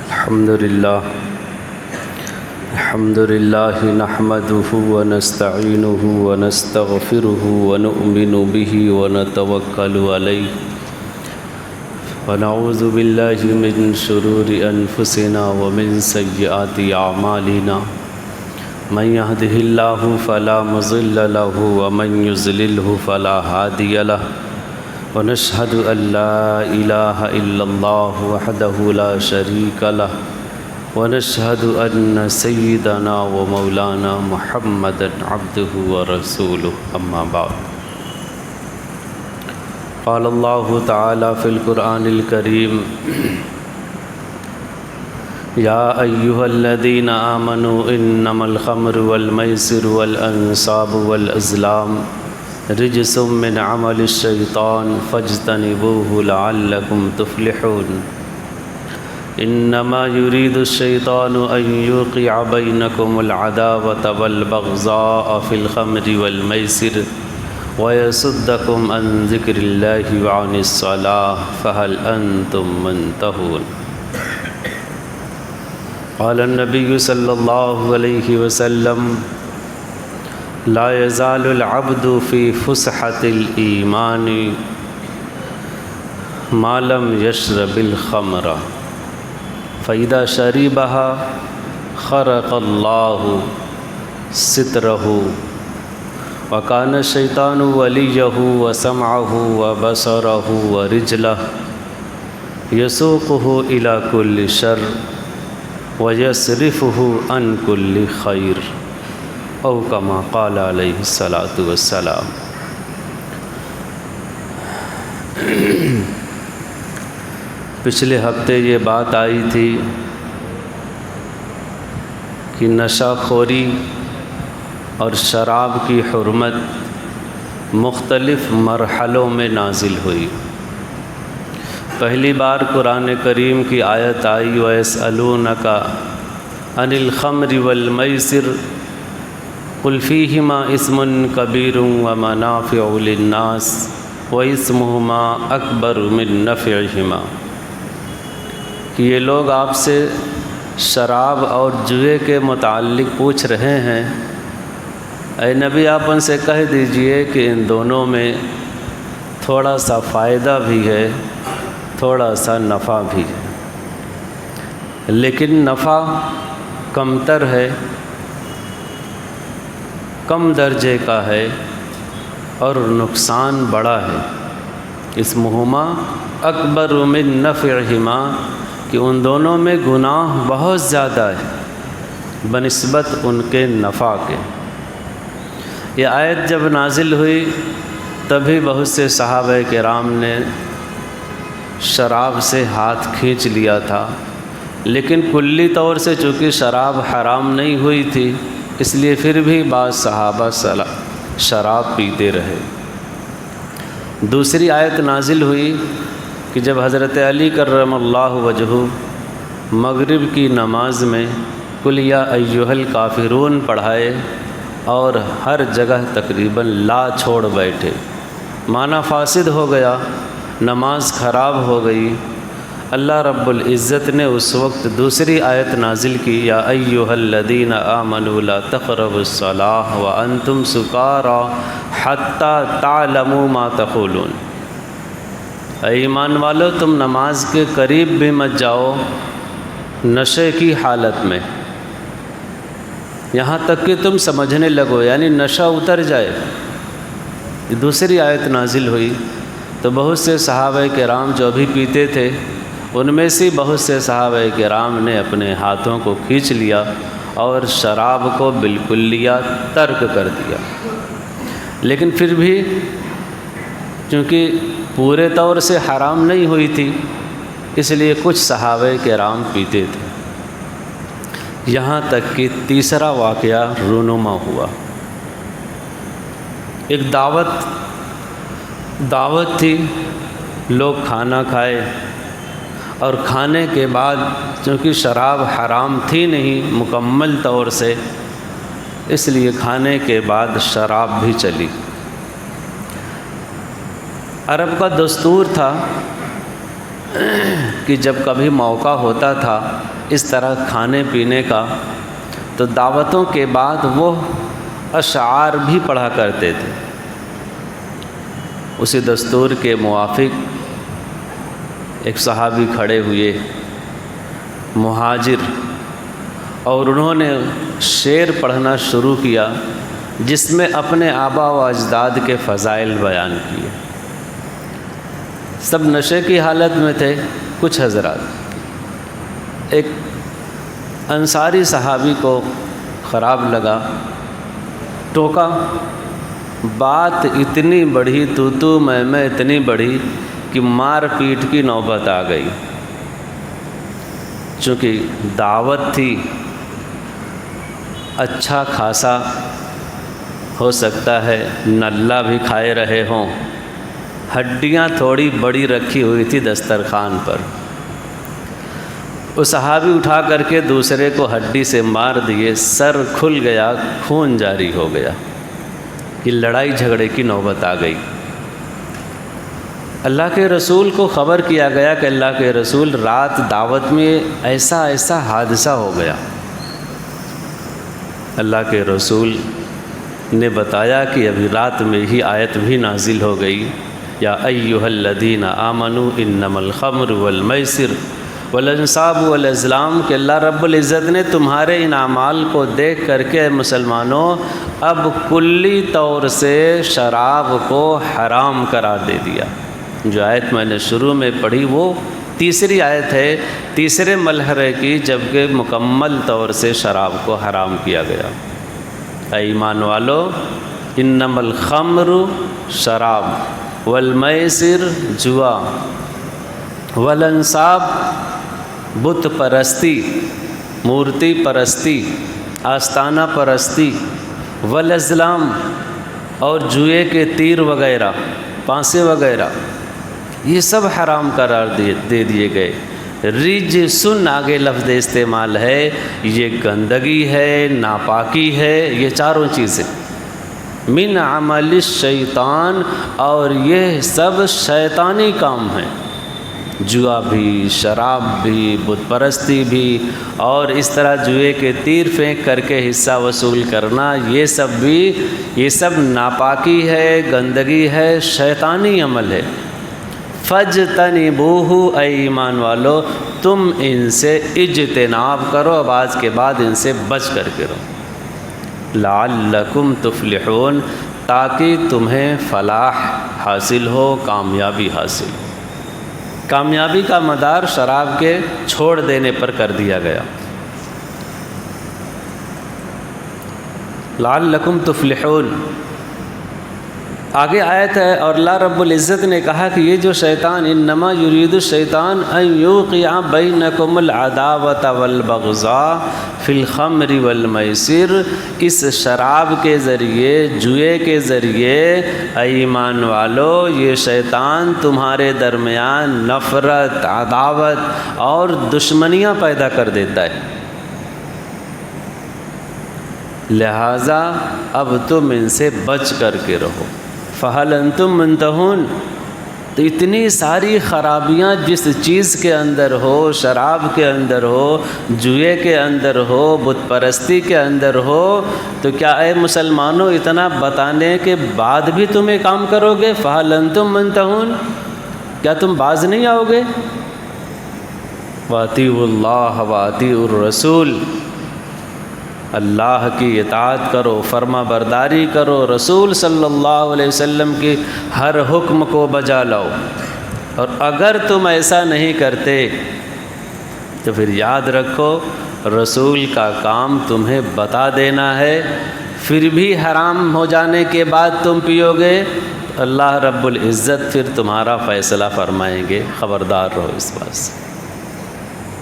الحمد لله نحمده ونستعينه ونستغفره ونؤمن به ونتوكل عليه ونعوذ بالله من شرور أنفسنا ومن سيئات أعمالنا من يهده الله فلا مضل له ومن يضلله فلا هادي له ونشهد أن لا إله إلا الله وحده لا شريك له ونشهد أن سيدنا ومولانا محمدا عبده ورسوله أما بعد قال الله تعالى في القرآن الكريم يا أيها الذين آمنوا إنما الخمر والميسر والأنصاب والأزلام رجس من عمل الشيطان فاجتنبوه لعلكم تفلحون إنما يريد الشيطان أن يوقع بينكم العداوة والبغضاء في الخمر والميسر ويصدكم عن ذكر الله وعن الصلاة فهل أنتم منتهون قال النبي صلى الله عليه وسلم لا يزال العبد في فسحة الإيمان ما لم يشرب الخمر فإذا شربها خرق الله ستره وكان الشيطان وليه وسمعه وبصره ورجله يسوقه إلى كل شر ويصرفه عن كل خير او كما قال علیہ الصلاۃ والسلام۔ پچھلے ہفتے یہ بات آئی تھی کہ نشہ خوری اور شراب کی حرمت مختلف مرحلوں میں نازل ہوئی۔ پہلی بار قرآن کریم کی آیت آئی وَيَسْأَلُونَكَ عَنِ الْخَمْرِ وَالْمَيْسِرِ قُلْ فِيهِمَا اسْمٌ كَبِيرٌ وَمَنَافِعُ لِلنَّاسِ وَإِسْمُهُمَا أَكْبَرُ مِن نَّفْعِهِمَا، کہ یہ لوگ آپ سے شراب اور جوئے کے متعلق پوچھ رہے ہیں، اے نبی آپ ان سے کہہ دیجئے کہ ان دونوں میں تھوڑا سا فائدہ بھی ہے، تھوڑا سا نفع بھی ہے، لیکن نفع کمتر ہے، کم درجے کا ہے، اور نقصان بڑا ہے۔ اسمہما اکبر من نفعہما، کہ ان دونوں میں گناہ بہت زیادہ ہے بنسبت ان کے نفع کے۔ یہ آیت جب نازل ہوئی تبھی بہت سے صحابہ کرام نے شراب سے ہاتھ کھینچ لیا تھا، لیکن کلی طور سے چونکہ شراب حرام نہیں ہوئی تھی اس لیے پھر بھی بعض صحابہ شراب پیتے رہے۔ دوسری آیت نازل ہوئی کہ جب حضرت علی کرم اللہ وجہہ مغرب کی نماز میں قل یا ایھا الکافرون پڑھائے اور ہر جگہ تقریباً لا چھوڑ بیٹھے، معنی فاسد ہو گیا، نماز خراب ہو گئی۔ اللہ رب العزت نے اس وقت دوسری آیت نازل کی یا ایھا الذین آمنوا لا تقربوا الصلاۃ وانتم سکارى حتی تعلموا ما تقولون، اے ایمان والو تم نماز کے قریب بھی مت جاؤ نشے کی حالت میں، یہاں تک کہ تم سمجھنے لگو، یعنی نشہ اتر جائے۔ دوسری آیت نازل ہوئی تو بہت سے صحابہ کرام جو بھی پیتے تھے ان میں سے بہت سے صحابہ کرام نے اپنے ہاتھوں کو کھینچ لیا اور شراب کو بالکلیہ ترک کر دیا، لیکن پھر بھی چونکہ پورے طور سے حرام نہیں ہوئی تھی اس لیے کچھ صحابہ کرام پیتے تھے، یہاں تک کہ تیسرا واقعہ رونما ہوا۔ ایک دعوت تھی، لوگ کھانا کھائے اور کھانے کے بعد چونکہ شراب حرام تھی نہیں مکمل طور سے، اس لیے کھانے کے بعد شراب بھی چلی۔ عرب کا دستور تھا کہ جب کبھی موقع ہوتا تھا اس طرح کھانے پینے کا تو دعوتوں کے بعد وہ اشعار بھی پڑھا کرتے تھے۔ اسی دستور کے موافق ایک صحابی کھڑے ہوئے مہاجر، اور انہوں نے شعر پڑھنا شروع کیا جس میں اپنے آبا و اجداد کے فضائل بیان کیے۔ سب نشے کی حالت میں تھے۔ کچھ حضرات، ایک انصاری صحابی کو خراب لگا، ٹوکا، بات اتنی بڑھی، تو میں اتنی بڑھی کہ مار پیٹ کی نوبت آ گئی۔ چونکہ دعوت تھی، اچھا خاصا ہو سکتا ہے نلہ بھی کھائے رہے ہوں، ہڈیاں تھوڑی بڑی رکھی ہوئی تھی دسترخوان پر۔ وہ صحابی اٹھا کر کے دوسرے کو ہڈی سے مار دیے، سر کھل گیا، خون جاری ہو گیا، کہ لڑائی جھگڑے کی نوبت آ گئی۔ اللہ کے رسول کو خبر کیا گیا کہ اللہ کے رسول رات دعوت میں ایسا حادثہ ہو گیا۔ اللہ کے رسول نے بتایا کہ ابھی رات میں ہی آیت بھی نازل ہو گئی، یا ایھا الذین آمنوا انما الخمر والمیسر والانصاب والازلام، کہ اللہ رب العزت نے تمہارے ان اعمال کو دیکھ کر کے مسلمانوں اب کلی طور سے شراب کو حرام قرار دے دیا۔ جو آیت میں نے شروع میں پڑھی وہ تیسری آیت ہے، تیسرے ملحرے کی، جبکہ مکمل طور سے شراب کو حرام کیا گیا۔ اے ایمان والو، انما الخمر شراب، والمیسر جوا، والانصاب بت پرستی، مورتی پرستی، آستانہ پرستی، والازلام اور جوئے کے تیر وغیرہ، پانسے وغیرہ، یہ سب حرام قرار دے دیے گئے۔ رجسن آگے لفظ استعمال ہے، یہ گندگی ہے، ناپاکی ہے، یہ چاروں چیزیں من عمل الشیطان، اور یہ سب شیطانی کام ہیں۔ جوا بھی، شراب بھی، بت پرستی بھی، اور اس طرح جوئے کے تیر پھینک کر کے حصہ وصول کرنا، یہ سب ناپاکی ہے، گندگی ہے، شیطانی عمل ہے۔ فَاجْتَنِبُوهُ، اے ایمان والو تم ان سے اجتناب کرو، اب آج کے بعد ان سے بچ کر کے رہو۔ لَعَلَّكُمْ تُفْلِحُونَ، تاکہ تمہیں فلاح حاصل ہو، کامیابی حاصل ہو۔ کامیابی کا مدار شراب کے چھوڑ دینے پر کر دیا گیا۔ لَعَلَّكُمْ تُفْلِحُونَ، آگے آیت ہے، اور اللہ رب العزت نے کہا کہ یہ جو شیطان، انما یرید الشیطان ان یوقع بینکم العداوۃ والبغضاء فی الخمر والمیسر، اس شراب کے ذریعے، جوئے کے ذریعے، اے ایمان والو یہ شیطان تمہارے درمیان نفرت، عداوت اور دشمنیاں پیدا کر دیتا ہے۔ لہٰذا اب تم ان سے بچ کر کے رہو۔ فَهَلْ أَنْتُمْ مُنْتَهُونَ، تو اتنی ساری خرابیاں جس چیز کے اندر ہو، شراب کے اندر ہو، جوئے کے اندر ہو، بت پرستی کے اندر ہو، تو کیا اے مسلمانوں اتنا بتانے کے بعد بھی تم یہ کام کرو گے؟ فَهَلْ أَنْتُمْ مُنْتَهُونَ، کیا تم باز نہیں آؤ گے؟ وَأَطِیعُوا اللَّهَ وَأَطِیعُوا الرَّسُولَ، اللہ کی اطاعت کرو، فرما برداری کرو، رسول صلی اللہ علیہ وسلم کی ہر حکم کو بجا لاؤ۔ اور اگر تم ایسا نہیں کرتے تو پھر یاد رکھو رسول کا کام تمہیں بتا دینا ہے، پھر بھی حرام ہو جانے کے بعد تم پیو گے، اللہ رب العزت پھر تمہارا فیصلہ فرمائیں گے، خبردار رہو اس بات سے۔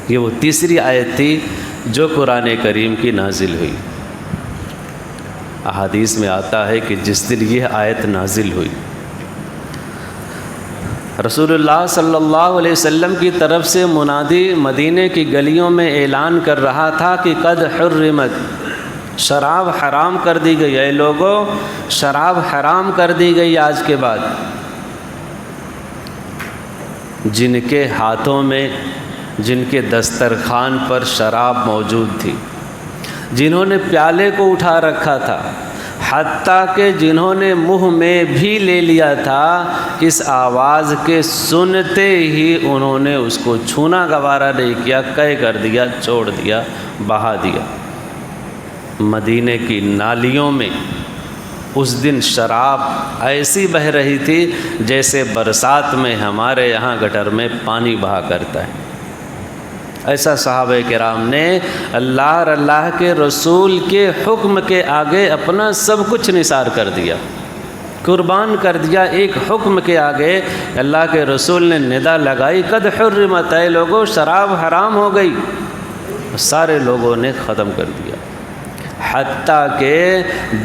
یہ وہ تیسری آیت تھی جو قرآن کریم کی نازل ہوئی۔ احادیث میں آتا ہے کہ جس دن یہ آیت نازل ہوئی، رسول اللہ صلی اللہ علیہ وسلم کی طرف سے منادی مدینے کی گلیوں میں اعلان کر رہا تھا کہ قد حرمت، شراب حرام کر دی گئی، اے لوگوں شراب حرام کر دی گئی آج کے بعد۔ جن کے ہاتھوں میں، جن کے دسترخوان پر شراب موجود تھی، جنہوں نے پیالے کو اٹھا رکھا تھا، حتیٰ کہ جنہوں نے منہ میں بھی لے لیا تھا، اس آواز کے سنتے ہی انہوں نے اس کو چھونا گوارا نہیں کیا، قے کر دیا، چھوڑ دیا، بہا دیا۔ مدینے کی نالیوں میں اس دن شراب ایسی بہہ رہی تھی جیسے برسات میں ہمارے یہاں گٹر میں پانی بہا کرتا ہے۔ ایسا صحابہ کرام نے اللہ اور اللہ کے رسول کے حکم کے آگے اپنا سب کچھ نثار کر دیا، قربان کر دیا۔ ایک حکم کے آگے اللہ کے رسول نے ندا لگائی، قد حرمت، اے لوگوں شراب حرام ہو گئی، سارے لوگوں نے ختم کر دیا۔ حتیٰ کہ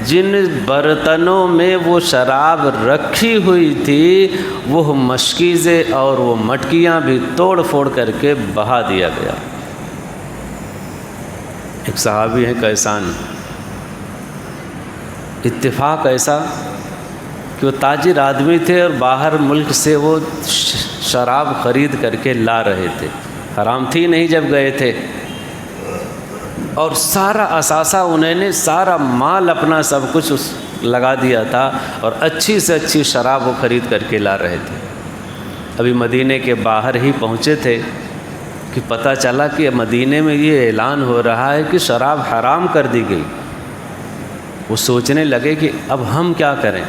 جن برتنوں میں وہ شراب رکھی ہوئی تھی وہ مشکیزیں اور وہ مٹکیاں بھی توڑ پھوڑ کر کے بہا دیا گیا۔ ایک صحابی ہیں کیسان، اتفاق ایسا کہ وہ تاجر آدمی تھے اور باہر ملک سے وہ شراب خرید کر کے لا رہے تھے، حرام تھی نہیں جب گئے تھے، اور سارا اثاثہ انہوں نے، سارا مال اپنا سب کچھ لگا دیا تھا اور اچھی سے اچھی شراب وہ خرید کر کے لا رہے تھے۔ ابھی مدینے کے باہر ہی پہنچے تھے کہ پتہ چلا کہ مدینے میں یہ اعلان ہو رہا ہے کہ شراب حرام کر دی گئی۔ وہ سوچنے لگے کہ اب ہم کیا کریں۔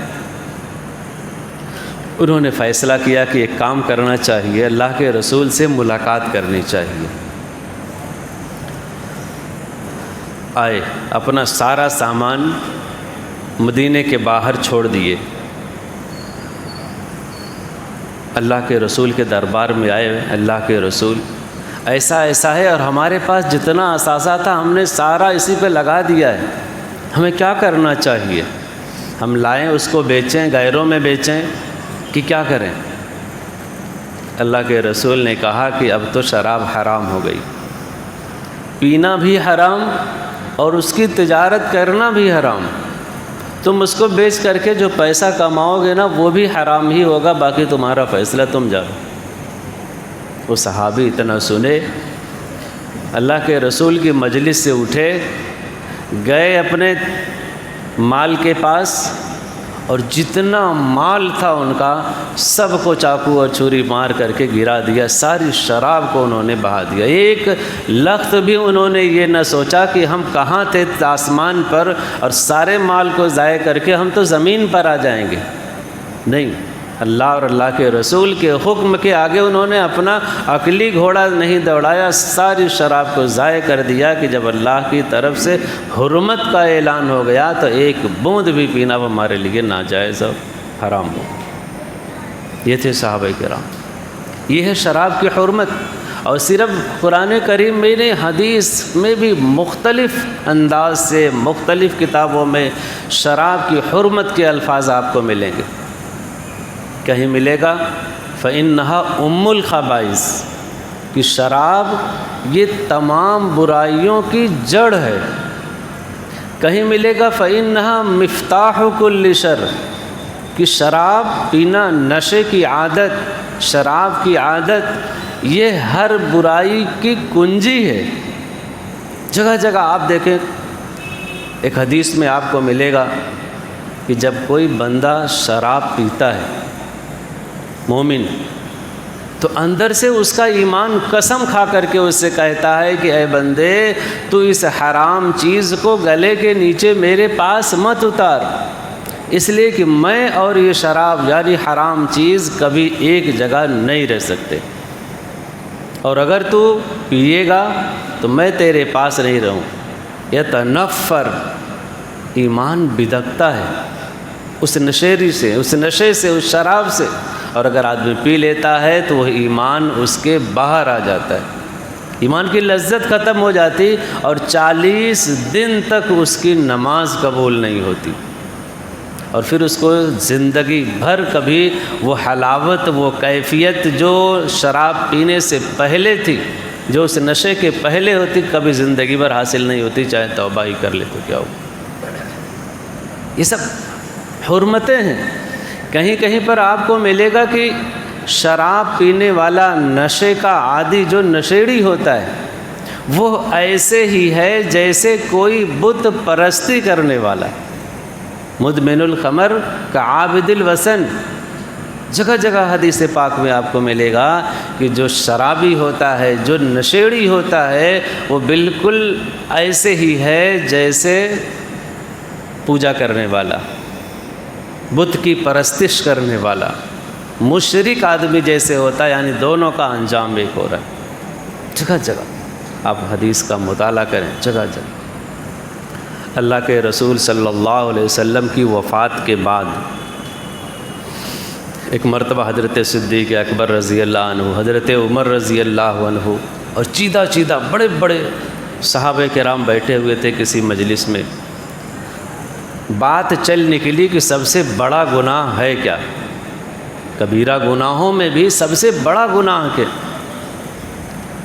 انہوں نے فیصلہ کیا کہ ایک کام کرنا چاہیے، اللہ کے رسول سے ملاقات کرنی چاہیے۔ آئے، اپنا سارا سامان مدینے کے باہر چھوڑ دیے، اللہ کے رسول کے دربار میں آئے۔ اللہ کے رسول، ایسا ایسا ہے اور ہمارے پاس جتنا اثاثہ تھا ہم نے سارا اسی پہ لگا دیا ہے، ہمیں کیا کرنا چاہیے؟ ہم لائیں اس کو بیچیں، غیروں میں بیچیں کہ کیا کریں؟ اللہ کے رسول نے کہا کہ اب تو شراب حرام ہو گئی، پینا بھی حرام اور اس کی تجارت کرنا بھی حرام۔ تم اس کو بیچ کر کے جو پیسہ کماؤ گے نا وہ بھی حرام ہی ہوگا، باقی تمہارا فیصلہ، تم جاؤ۔ وہ صحابی اتنا سنے، اللہ کے رسول کی مجلس سے اٹھے، گئے اپنے مال کے پاس اور جتنا مال تھا ان کا سب کو چاقو اور چھری مار کر کے گرا دیا، ساری شراب کو انہوں نے بہا دیا۔ ایک لخت بھی انہوں نے یہ نہ سوچا کہ ہم کہاں تھے آسمان پر اور سارے مال کو ضائع کر کے ہم تو زمین پر آ جائیں گے، نہیں، اللہ اور اللہ کے رسول کے حکم کے آگے انہوں نے اپنا عقلی گھوڑا نہیں دوڑایا، ساری شراب کو ضائع کر دیا کہ جب اللہ کی طرف سے حرمت کا اعلان ہو گیا تو ایک بوند بھی پینا وہ ہمارے لیے ناجائز اور حرام ہو۔ یہ تھے صحابہ کرام، یہ ہے شراب کی حرمت۔ اور صرف قرآن کریم میں نہیں، حدیث میں بھی مختلف انداز سے مختلف کتابوں میں شراب کی حرمت کے الفاظ آپ کو ملیں گے۔ کہیں ملے گا فَإِنَّهَا أُمُّ الْخَبَائِثِ کہ شراب یہ تمام برائیوں کی جڑ ہے۔ کہیں ملے گا فَإِنَّهَا مِفْتَاحُ كُلِّ شَرٍ کہ شراب پینا، نشے کی عادت، شراب کی عادت یہ ہر برائی کی کنجی ہے۔ جگہ جگہ آپ دیکھیں، ایک حدیث میں آپ کو ملے گا کہ جب کوئی بندہ شراب پیتا ہے مومن، تو اندر سے اس کا ایمان قسم کھا کر کے اس سے کہتا ہے کہ اے بندے، تو اس حرام چیز کو گلے کے نیچے میرے پاس مت اتار، اس لیے کہ میں اور یہ شراب یعنی حرام چیز کبھی ایک جگہ نہیں رہ سکتے، اور اگر تو پیے گا تو میں تیرے پاس نہیں رہوں۔ یتنفر، ایمان بدکتا ہے اس نشیری سے، اس نشے سے، اس شراب سے، اور اگر آدمی پی لیتا ہے تو وہ ایمان اس کے باہر آ جاتا ہے، ایمان کی لذت ختم ہو جاتی اور 40 دن تک اس کی نماز قبول نہیں ہوتی، اور پھر اس کو زندگی بھر کبھی وہ حلاوت، وہ کیفیت جو شراب پینے سے پہلے تھی، جو اس نشے کے پہلے ہوتی، کبھی زندگی بھر حاصل نہیں ہوتی، چاہے توبہ ہی کر لے تو کیا ہو۔ یہ سب حرمتیں ہیں۔ کہیں کہیں پر آپ کو ملے گا کہ شراب پینے والا، نشے کا عادی جو نشیڑی ہوتا ہے، وہ ایسے ہی ہے جیسے کوئی بت پرستی کرنے والا۔ مدمن الخمر کعابد الوثن، جگہ جگہ حدیث پاک میں آپ کو ملے گا کہ جو شرابی ہوتا ہے، جو نشیڑی ہوتا ہے، وہ بالکل ایسے ہی ہے جیسے پوجا کرنے والا، بت کی پرستش کرنے والا، مشرک آدمی جیسے ہوتا ہے، یعنی دونوں کا انجام ایک ہو رہا ہے۔ جگہ جگہ آپ حدیث کا مطالعہ کریں، جگہ جگہ۔ اللہ کے رسول صلی اللہ علیہ وسلم کی وفات کے بعد ایک مرتبہ حضرت صدیق اکبر رضی اللہ عنہ، حضرت عمر رضی اللہ عنہ اور چیدہ چیدہ بڑے بڑے صحابہ کرام بیٹھے ہوئے تھے کسی مجلس میں۔ بات چل نکلی کہ سب سے بڑا گناہ ہے کیا؟ کبیرہ گناہوں میں بھی سب سے بڑا گناہ کیا؟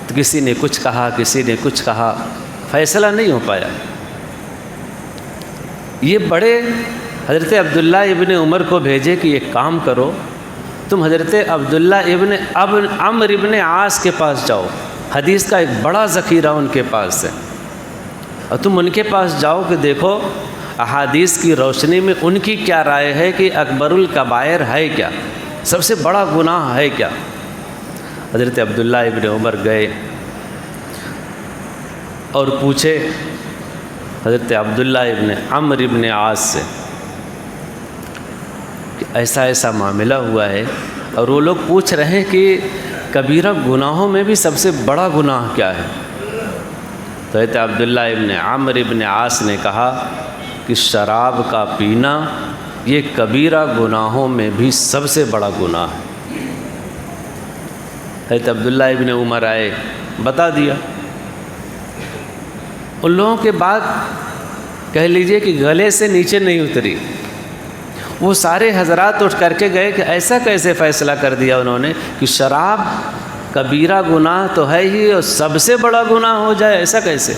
تو کسی نے کچھ کہا، کسی نے کچھ کہا، فیصلہ نہیں ہو پایا۔ یہ بڑے حضرت عبداللہ ابن عمر کو بھیجے کہ ایک کام کرو، تم حضرت عبداللہ ابن عمرو ابن عاص کے پاس جاؤ، حدیث کا ایک بڑا ذخیرہ ان کے پاس ہے، اور تم ان کے پاس جاؤ کہ دیکھو احادیث کی روشنی میں ان کی کیا رائے ہے کہ اکبر الکبائر ہے کیا، سب سے بڑا گناہ ہے کیا۔ حضرت عبداللہ ابن عمر گئے اور پوچھے حضرت عبداللہ ابن عمرو ابن عاص سے کہ ایسا ایسا معاملہ ہوا ہے، اور وہ لوگ پوچھ رہے ہیں کہ کبیرہ گناہوں میں بھی سب سے بڑا گناہ کیا ہے۔ تو حضرت عبداللہ ابن عمرو ابن عاص نے کہا کہ شراب کا پینا یہ کبیرہ گناہوں میں بھی سب سے بڑا گناہ ہے۔ حضرت عبداللہ ابن عمر آئے، بتا دیا۔ ان لوگوں کے بعد کہہ لیجئے کہ گلے سے نیچے نہیں اتری۔ وہ سارے حضرات اٹھ کر کے گئے کہ ایسا کیسے فیصلہ کر دیا انہوں نے کہ شراب کبیرہ گناہ تو ہے ہی اور سب سے بڑا گناہ ہو جائے، ایسا کیسے؟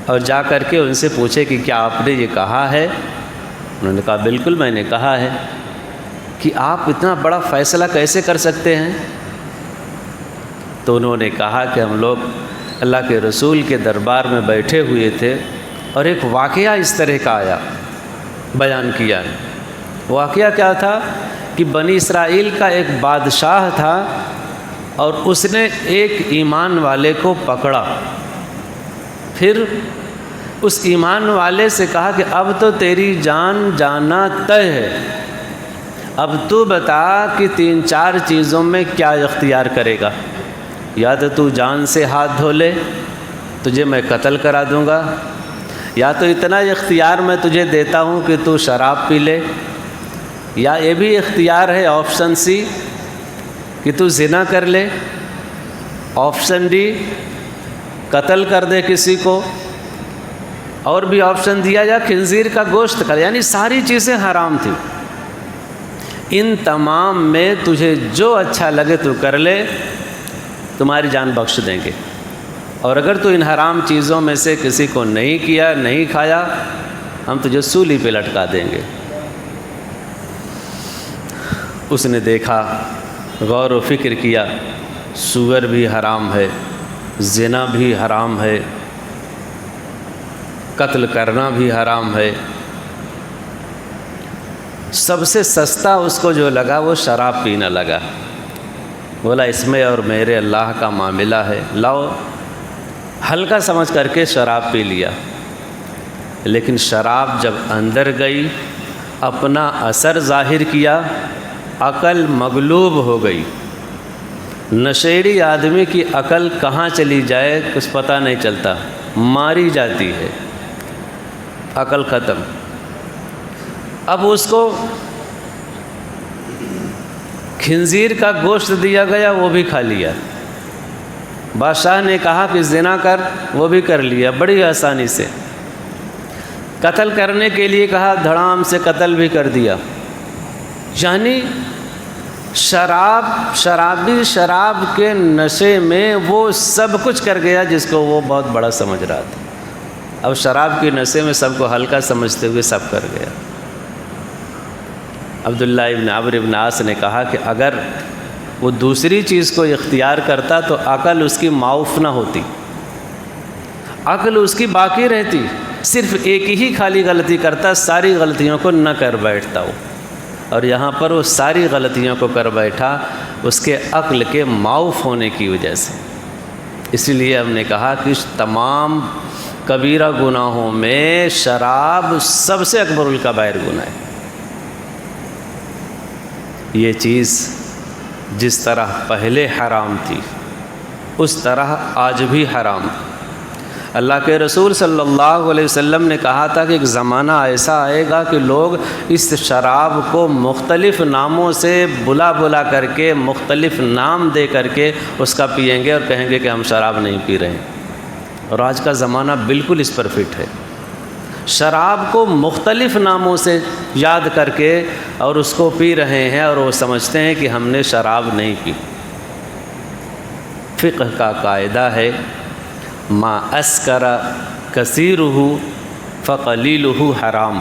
اور جا کر کے ان سے پوچھے کہ کیا آپ نے یہ کہا ہے؟ انہوں نے کہا بالکل میں نے کہا ہے۔ کہ آپ اتنا بڑا فیصلہ کیسے کر سکتے ہیں؟ تو انہوں نے کہا کہ ہم لوگ اللہ کے رسول کے دربار میں بیٹھے ہوئے تھے اور ایک واقعہ اس طرح کا آیا، بیان کیا ہے۔ واقعہ کیا تھا کہ بنی اسرائیل کا ایک بادشاہ تھا اور اس نے ایک ایمان والے کو پکڑا، پھر اس ایمان والے سے کہا کہ اب تو تیری جان جانا طے ہے، اب تو بتا کہ 3-4 چیزوں میں کیا اختیار کرے گا۔ یا تو جان سے ہاتھ دھو لے، تجھے میں قتل کرا دوں گا، یا تو اتنا اختیار میں تجھے دیتا ہوں کہ تو شراب پی لے، یا یہ بھی اختیار ہے آپشن سی کہ تو زنا کر لے، آپشن ڈی قتل کر دے کسی کو، اور بھی آپشن دیا یا خنزیر کا گوشت کر، یعنی ساری چیزیں حرام تھیں۔ ان تمام میں تجھے جو اچھا لگے تو کر لے، تمہاری جان بخش دیں گے، اور اگر تو ان حرام چیزوں میں سے کسی کو نہیں کیا، نہیں کھایا، ہم تجھے سولی پہ لٹکا دیں گے۔ اس نے دیکھا، غور و فکر کیا، سور بھی حرام ہے، زنا بھی حرام ہے، قتل کرنا بھی حرام ہے، سب سے سستا اس کو جو لگا وہ شراب پینا لگا۔ بولا اس میں اور میرے اللہ کا معاملہ ہے، لاؤ، ہلکا سمجھ کر کے شراب پی لیا۔ لیکن شراب جب اندر گئی، اپنا اثر ظاہر کیا، عقل مغلوب ہو گئی۔ نشیڑی آدمی کی عقل کہاں چلی جائے کچھ پتہ نہیں چلتا، ماری جاتی ہے، عقل ختم۔ اب اس کو خنزیر کا گوشت دیا گیا، وہ بھی کھا لیا۔ بادشاہ نے کہا کہ زنا کر، وہ بھی کر لیا بڑی آسانی سے۔ قتل کرنے کے لیے کہا، دھڑام سے قتل بھی کر دیا۔ یعنی شرابی شراب کے نشے میں وہ سب کچھ کر گیا جس کو وہ بہت بڑا سمجھ رہا تھا۔ اب شراب کے نشے میں سب کو ہلکا سمجھتے ہوئے سب کر گیا۔ عبداللہ ابن عمرو ابن عاص نے کہا کہ اگر وہ دوسری چیز کو اختیار کرتا تو عقل اس کی معاف نہ ہوتی، عقل اس کی باقی رہتی، صرف ایک ہی خالی غلطی کرتا، ساری غلطیوں کو نہ کر بیٹھتا وہ، اور یہاں پر وہ ساری غلطیوں کو کر بیٹھا اس کے عقل کے معاف ہونے کی وجہ سے۔ اسی لیے ہم نے کہا کہ تمام کبیرہ گناہوں میں شراب سب سے اکبر الکبائر گناہ ہے۔ یہ چیز جس طرح پہلے حرام تھی اس طرح آج بھی حرام۔ اللہ کے رسول صلی اللہ علیہ وسلم نے کہا تھا کہ ایک زمانہ ایسا آئے گا کہ لوگ اس شراب کو مختلف ناموں سے بلا کر کے، مختلف نام دے کر کے اس کا پئیں گے اور کہیں گے کہ ہم شراب نہیں پی رہے ہیں، اور آج کا زمانہ بالکل اس پر فٹ ہے۔ شراب کو مختلف ناموں سے یاد کر کے اور اس کو پی رہے ہیں، اور وہ سمجھتے ہیں کہ ہم نے شراب نہیں پی۔ فقہ کا قاعدہ ہے ما اسکر کثیرہ فقلیلہ حرام،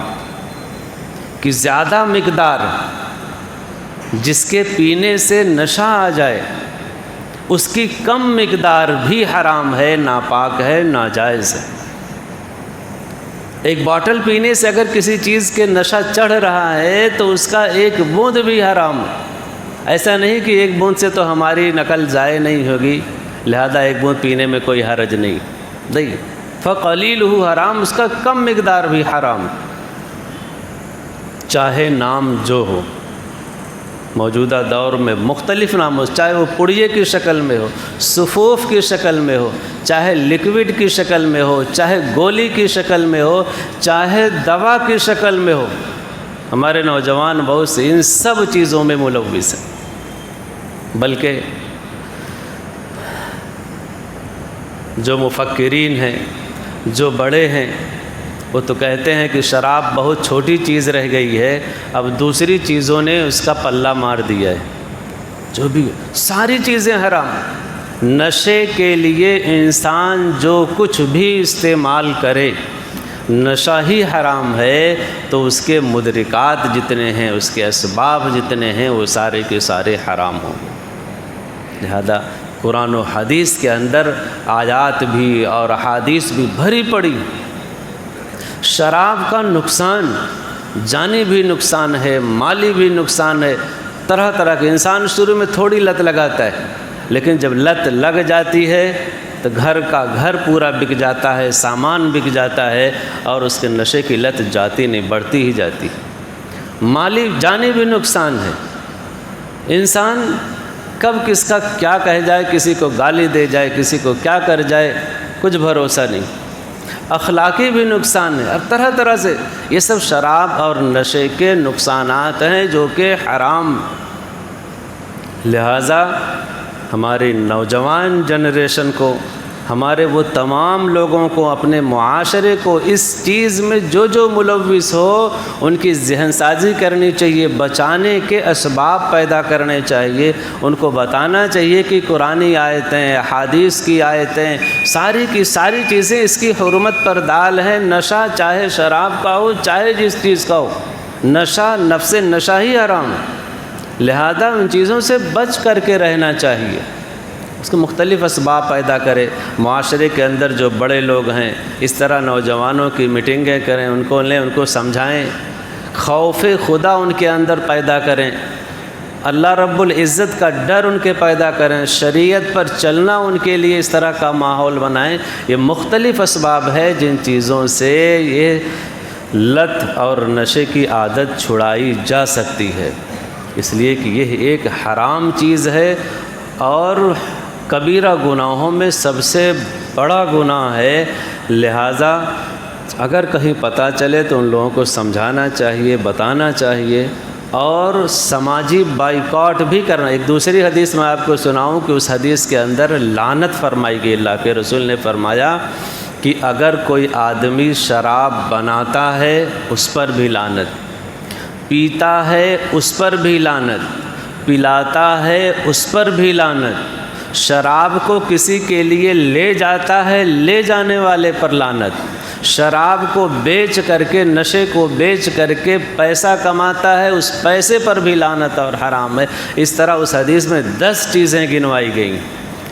کہ زیادہ مقدار جس کے پینے سے نشہ آ جائے اس کی کم مقدار بھی حرام ہے، ناپاک ہے، ناجائز ہے۔ ایک باٹل پینے سے اگر کسی چیز کے نشہ چڑھ رہا ہے تو اس کا ایک بوند بھی حرام ہے۔ ایسا نہیں کہ ایک بوند سے تو ہماری نقل ضائع نہیں ہوگی لہذا ایک بوند پینے میں کوئی حرج نہیں، فقلیلہ حرام، اس کا کم مقدار بھی حرام، چاہے نام جو ہو۔ موجودہ دور میں مختلف نام ہو، چاہے وہ پڑیے کی شکل میں ہو، صفوف کی شکل میں ہو، چاہے لکوڈ کی شکل میں ہو، چاہے گولی کی شکل میں ہو، چاہے دوا کی شکل میں ہو، ہمارے نوجوان بہت سے ان سب چیزوں میں ملوث ہیں۔ بلکہ جو مفکرین ہیں، جو بڑے ہیں، وہ تو کہتے ہیں کہ شراب بہت چھوٹی چیز رہ گئی ہے، اب دوسری چیزوں نے اس کا پلہ مار دیا ہے، جو بھی ساری چیزیں حرام۔ نشے کے لیے انسان جو کچھ بھی استعمال کرے نشہ ہی حرام ہے، تو اس کے مدرکات جتنے ہیں، اس کے اسباب جتنے ہیں، وہ سارے کے سارے حرام ہوں گے۔ لہذا قرآن و حدیث کے اندر آیات بھی اور احادیث بھی بھری پڑی۔ شراب کا نقصان جانی بھی نقصان ہے، مالی بھی نقصان ہے، طرح طرح کے۔ انسان شروع میں تھوڑی لت لگاتا ہے، لیکن جب لت لگ جاتی ہے تو گھر کا گھر پورا بک جاتا ہے، سامان بک جاتا ہے، اور اس کے نشے کی لت جاتی نہیں، بڑھتی ہی جاتی۔ مالی جانی بھی نقصان ہے، انسان کب کس کا کیا کہہ جائے، کسی کو گالی دے جائے، کسی کو کیا کر جائے، کچھ بھروسہ نہیں۔ اخلاقی بھی نقصان ہے، اب طرح طرح سے یہ سب شراب اور نشے کے نقصانات ہیں جو کہ حرام۔ لہذا ہماری نوجوان جنریشن کو، ہمارے وہ تمام لوگوں کو، اپنے معاشرے کو اس چیز میں جو ملوث ہو ان کی ذہن سازی کرنی چاہیے، بچانے کے اسباب پیدا کرنے چاہیے، ان کو بتانا چاہیے کہ قرآنی آیتیں، احادیث کی آیتیں، ساری کی ساری چیزیں اس کی حرمت پر دال ہیں۔ نشہ چاہے شراب کا ہو، چاہے جس چیز کا ہو، نشہ نفس نشہ ہی حرام، لہذا ان چیزوں سے بچ کر کے رہنا چاہیے۔ اس کے مختلف اسباب پیدا کرے، معاشرے کے اندر جو بڑے لوگ ہیں اس طرح نوجوانوں کی میٹنگیں کریں، ان کو لیں، ان کو سمجھائیں، خوف خدا ان کے اندر پیدا کریں، اللہ رب العزت کا ڈر ان کے پیدا کریں، شریعت پر چلنا ان کے لیے اس طرح کا ماحول بنائیں۔ یہ مختلف اسباب ہے جن چیزوں سے یہ لت اور نشے کی عادت چھڑائی جا سکتی ہے، اس لیے کہ یہ ایک حرام چیز ہے اور کبیرہ گناہوں میں سب سے بڑا گناہ ہے۔ لہٰذا اگر کہیں پتہ چلے تو ان لوگوں کو سمجھانا چاہیے، بتانا چاہیے، اور سماجی بائیکاٹ بھی کرنا۔ ایک دوسری حدیث میں آپ کو سناؤں کہ اس حدیث کے اندر لعنت فرمائی گئی۔ اللہ کے رسول نے فرمایا کہ اگر کوئی آدمی شراب بناتا ہے اس پر بھی لعنت، پیتا ہے اس پر بھی لعنت، پلاتا ہے اس پر بھی لعنت، شراب کو کسی کے لیے لے جاتا ہے لے جانے والے پر لعنت، شراب کو بیچ کر کے، نشے کو بیچ کر کے پیسہ کماتا ہے، اس پیسے پر بھی لعنت اور حرام ہے۔ اس طرح اس حدیث میں 10 چیزیں گنوائی گئیں۔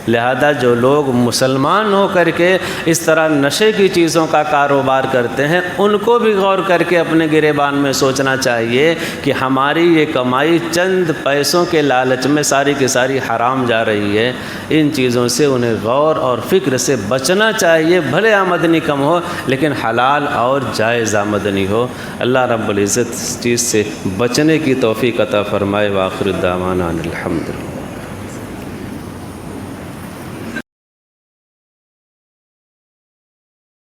لہذا جو لوگ مسلمان ہو کر کے اس طرح نشے کی چیزوں کا کاروبار کرتے ہیں، ان کو بھی غور کر کے اپنے گریبان میں سوچنا چاہیے کہ ہماری یہ کمائی چند پیسوں کے لالچ میں ساری کی ساری حرام جا رہی ہے۔ ان چیزوں سے انہیں غور اور فکر سے بچنا چاہیے، بھلے آمدنی کم ہو لیکن حلال اور جائز آمدنی ہو۔ اللہ رب العزت اس چیز سے بچنے کی توفیق عطا فرمائے۔ وآخر دعوانا الحمدللہ۔